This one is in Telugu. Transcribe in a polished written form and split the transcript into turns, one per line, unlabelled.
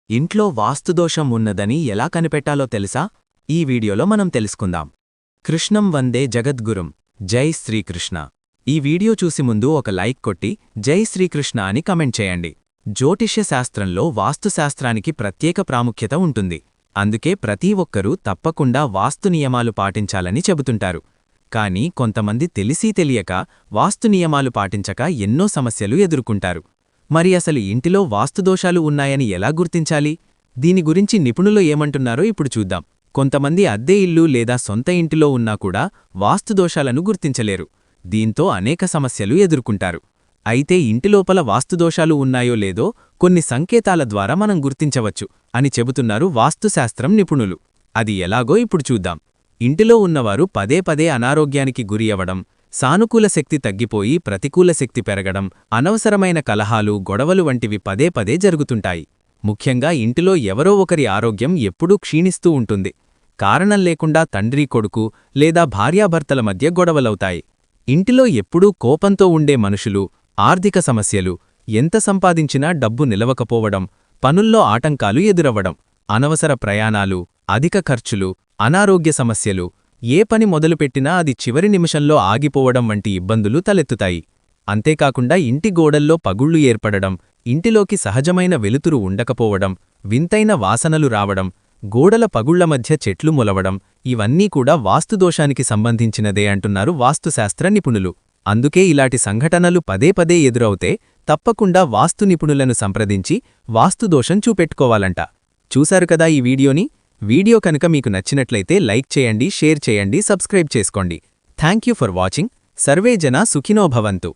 ఇంట్లో వాస్తుదోషం ఉన్నదని ఎలా కనిపెట్టాలో తెలుసా? ఈ వీడియోలో మనం తెలుసుకుందాం. కృష్ణం వందే జగద్గురుం. జై శ్రీకృష్ణ. ఈ వీడియో చూసి ముందు ఒక లైక్ కొట్టి జై శ్రీకృష్ణ అని కమెంట్ చేయండి. జ్యోతిష్య శాస్త్రంలో వాస్తుశాస్త్రానికి ప్రత్యేక ప్రాముఖ్యత ఉంటుంది. అందుకే ప్రతి ఒక్కరూ తప్పకుండా వాస్తు నియమాలు పాటించాలని చెబుతుంటారు. కానీ కొంతమంది తెలిసీ తెలియక వాస్తు నియమాలు పాటించక ఎన్నో సమస్యలు ఎదుర్కొంటారు. మరి అసలు ఇంటిలో వాస్తుదోషాలు ఉన్నాయని ఎలా గుర్తించాలి? దీని గురించి నిపుణులు ఏమంటున్నారో ఇప్పుడు చూద్దాం. కొంతమంది అద్దె ఇల్లు లేదా సొంత ఇంటిలో ఉన్నా కూడా వాస్తుదోషాలను గుర్తించలేరు. దీంతో అనేక సమస్యలు ఎదుర్కొంటారు. అయితే ఇంటిలోపల వాస్తుదోషాలు ఉన్నాయో లేదో కొన్ని సంకేతాల ద్వారా మనం గుర్తించవచ్చు అని చెబుతున్నారు వాస్తుశాస్త్రం నిపుణులు. అది ఎలాగో ఇప్పుడు చూద్దాం. ఇంటిలో ఉన్నవారు పదే పదే అనారోగ్యానికి గురియవడం, సానుకూల శక్తి తగ్గిపోయి ప్రతికూల శక్తి పెరగడం, అనవసరమైన కలహాలు, గొడవలు వంటివి పదే పదే జరుగుతుంటాయి. ముఖ్యంగా ఇంటిలో ఎవరో ఒకరి ఆరోగ్యం ఎప్పుడూ క్షీణిస్తూ ఉంటుంది. కారణం లేకుండా తండ్రి కొడుకు లేదా భార్యాభర్తల మధ్య గొడవలవుతాయి. ఇంటిలో ఎప్పుడూ కోపంతో ఉండే మనుషులు, ఆర్థిక సమస్యలు, ఎంత సంపాదించినా డబ్బు నిలవకపోవడం, పనుల్లో ఆటంకాలు ఎదురవ్వడం, అనవసర ప్రయాణాలు, అధిక ఖర్చులు, అనారోగ్య సమస్యలు, ఏ పని మొదలుపెట్టినా అది చివరి నిమిషంలో ఆగిపోవడం వంటి ఇబ్బందులు తలెత్తుతాయి. అంతేకాకుండా ఇంటి గోడల్లో పగుళ్లు ఏర్పడడం, ఇంటిలోకి సహజమైన వెలుతురు ఉండకపోవడం, వింతైన వాసనలు రావడం, గోడల పగుళ్ల మధ్య చెట్లు మొలవడం, ఇవన్నీ కూడా వాస్తుదోషానికి సంబంధించినదే అంటున్నారు వాస్తుశాస్త్ర నిపుణులు. అందుకే ఇలాంటి సంఘటనలు పదే పదే ఎదురవుతే తప్పకుండా వాస్తు నిపుణులను సంప్రదించి వాస్తుదోషం చూపెట్టుకోవాలంట. చూశారు కదా ఈ వీడియోని? వీడియో కనుక మీకు నచ్చినట్లయితే లైక్ చేయండి, షేర్ చేయండి, సబ్స్క్రైబ్ చేసుకోండి. Thank you for watching. Survey జనా సుఖినో భవంతు.